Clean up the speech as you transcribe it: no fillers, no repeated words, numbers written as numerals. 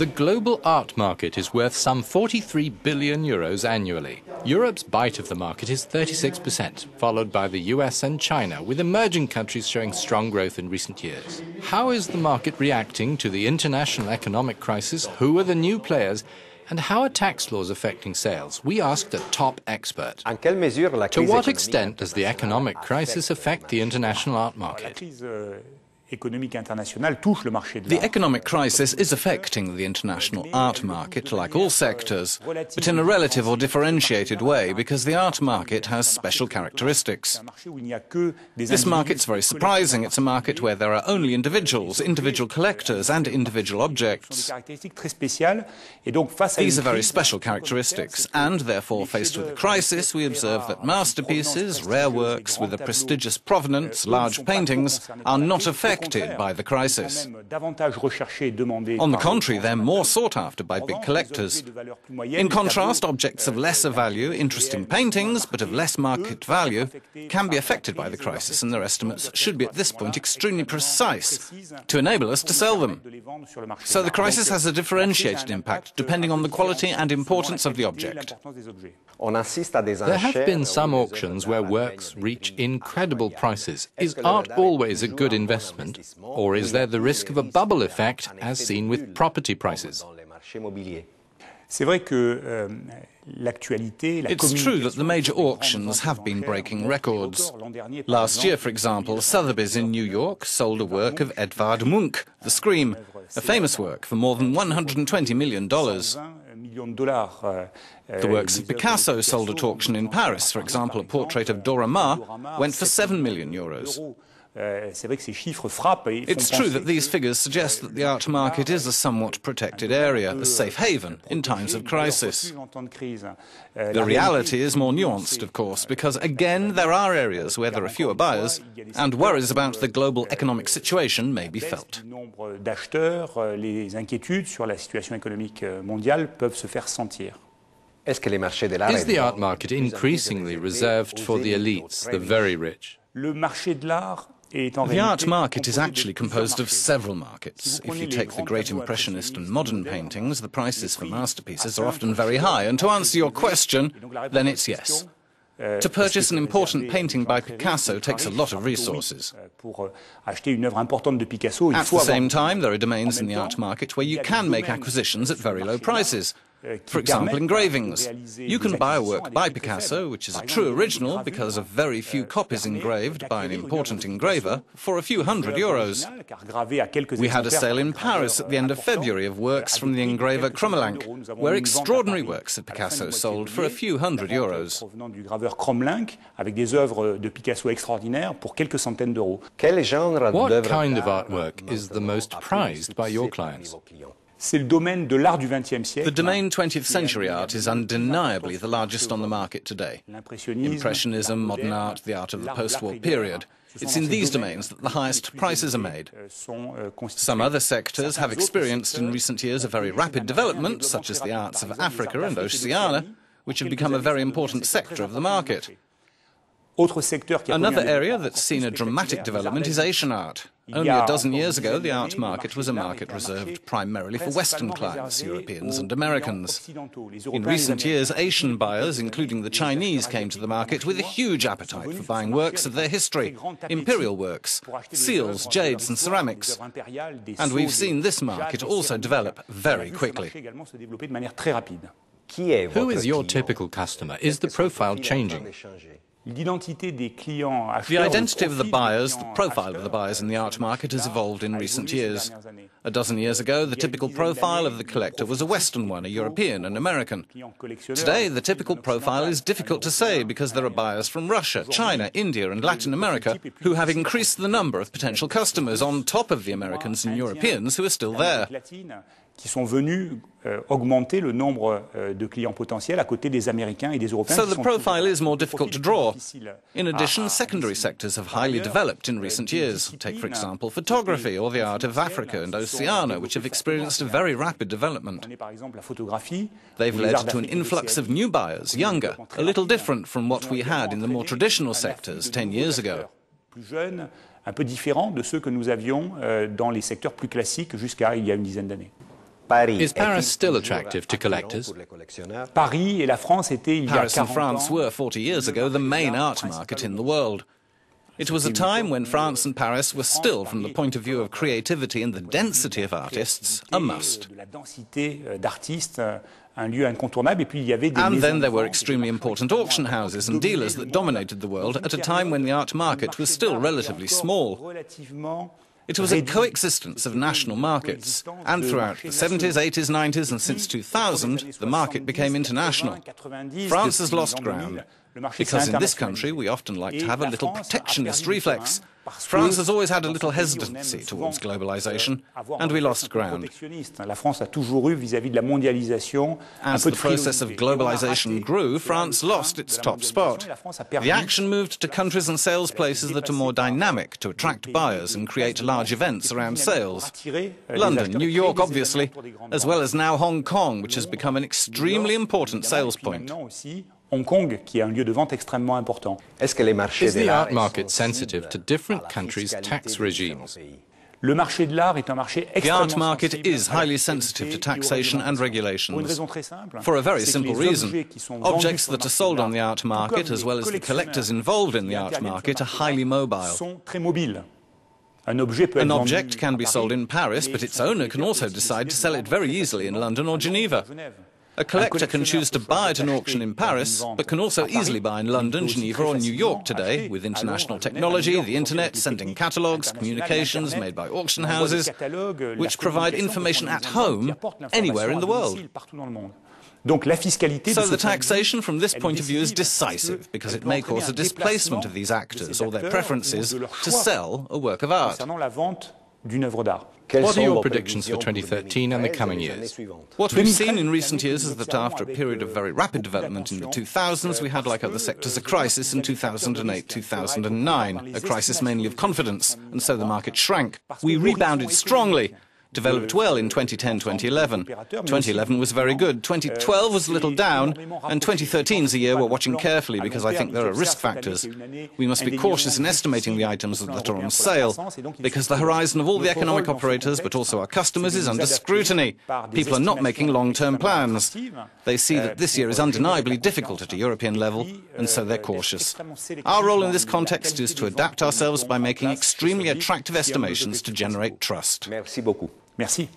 The global art market is worth some 43 billion euros annually. Europe's bite of the market is 36%, followed by the US and China, with emerging countries showing strong growth in recent years. How is the market reacting to the international economic crisis? Who are the new players? And how are tax laws affecting sales? We asked a top expert. To what extent does the economic crisis affect the international art market? The economic crisis is affecting the international art market like all sectors, but in a relative or differentiated way because the art market has special characteristics. This market's very surprising. It's a market where there are only individuals, individual collectors and individual objects. These are very special characteristics and therefore faced with the crisis we observe that masterpieces, rare works with a prestigious provenance, large paintings are not affected by the crisis. On the contrary, they're more sought after by big collectors. In contrast, objects of lesser value, interesting paintings, but of less market value, can be affected by the crisis, and their estimates should be at this point extremely precise to enable us to sell them. So the crisis has a differentiated impact depending on the quality and importance of the object. There have been some auctions where works reach incredible prices. Is art always a good investment, or is there the risk of a bubble effect as seen with property prices? It's true that the major auctions have been breaking records. Last year, for example, Sotheby's in New York sold a work of Edvard Munch, The Scream, a famous work for more than $120 million. The works of Picasso sold at auction in Paris, for example, a portrait of Dora Maar, went for 7 million euros. It's true that these figures suggest that the art market is a somewhat protected area, a safe haven in times of crisis. The reality is more nuanced, of course, because again there are areas where there are fewer buyers and worries about the global economic situation may be felt. Is the art market increasingly reserved for the elites, the very rich? The art market is actually composed of several markets. If you take the great Impressionist and modern paintings, the prices for masterpieces are often very high. And to answer your question, then it's yes. To purchase an important painting by Picasso takes a lot of resources. At the same time, there are domains in the art market where you can make acquisitions at very low prices. For example, engravings. You can buy a work by Picasso, which is a true original because of very few copies engraved by an important engraver, for a few hundred euros. We had a sale in Paris at the end of February of works from the engraver Crommelin, where extraordinary works of Picasso sold for a few hundred euros. What kind of artwork is the most prized by your clients? The domain 20th century art is undeniably the largest on the market today. Impressionism, modern art, the art of the post-war period. It's in these domains that the highest prices are made. Some other sectors have experienced in recent years a very rapid development, such as the arts of Africa and Oceania, which have become a very important sector of the market. Another area that's seen a dramatic development is Asian art. Only a dozen years ago, the art market was a market reserved primarily for Western clients, Europeans and Americans. In recent years, Asian buyers, including the Chinese, came to the market with a huge appetite for buying works of their history, imperial works, seals, jades and ceramics. And we've seen this market also develop very quickly. Who is your typical customer? Is the profile changing? The identity of the buyers, the profile of the buyers in the art market has evolved in recent years. A dozen years ago, the typical profile of the collector was a Western one, a European, an American. Today, the typical profile is difficult to say because there are buyers from Russia, China, India and Latin America who have increased the number of potential customers on top of the Americans and Europeans who are still there. So the profile is more difficult to draw. In addition, secondary sectors have highly developed in recent years. Take, for example, photography or the art of Africa and Oceania, which have experienced a very rapid development. They've led to an influx of new buyers, younger, a little different from what we had in the more traditional sectors 10 years ago. Un peu différent de ceux que nous avions dans les secteurs plus classiques jusqu'à il y a une dizaine d'années. Is Paris still attractive to collectors? Paris and France were 40 years ago the main art market in the world. It was a time when France and Paris were still, from the point of view of creativity and the density of artists, a must. And then there were extremely important auction houses and dealers that dominated the world at a time when the art market was still relatively small. It was a coexistence of national markets, and throughout the 70s, 80s, 90s and since 2000, the market became international. France has lost ground, because in this country we often like to have a little protectionist reflex. France has always had a little hesitancy towards globalization, and we lost ground. As the process of globalization grew, France lost its top spot. The action moved to countries and sales places that are more dynamic to attract buyers and create large events around sales. London, New York, obviously, as well as now Hong Kong, which has become an extremely important sales point. Hong Kong, qui est un lieu de vente extrêmement important. Is the art market sensitive to different countries' tax regimes? Le marché de l'art est un marché The art market is highly sensitive to taxation and regulations. For a very simple reason. Objects that are sold on the art market, as well as the collectors involved in the art market, are highly mobile. An object can be sold in Paris, but its owner can also decide to sell it very easily in London or Geneva. A collector can choose to buy at an auction in Paris, but can also easily buy in London, Geneva or New York today, with international technology, the internet, sending catalogues, communications made by auction houses, which provide information at home, anywhere in the world. So the taxation from this point of view is decisive, because it may cause a displacement of these actors or their preferences to sell a work of art. What are your predictions for 2013 and the coming years? What we've seen in recent years is that after a period of very rapid development in the 2000s, we had, like other sectors, a crisis in 2008-2009, a crisis mainly of confidence, and so the market shrank. We rebounded strongly, developed well in 2010-2011. 2011 was very good, 2012 was a little down, and 2013 is a year we're watching carefully because I think there are risk factors. We must be cautious in estimating the items that are on sale, because the horizon of all the economic operators, but also our customers, is under scrutiny. People are not making long-term plans. They see that this year is undeniably difficult at a European level, and so they're cautious. Our role in this context is to adapt ourselves by making extremely attractive estimations to generate trust. Merci.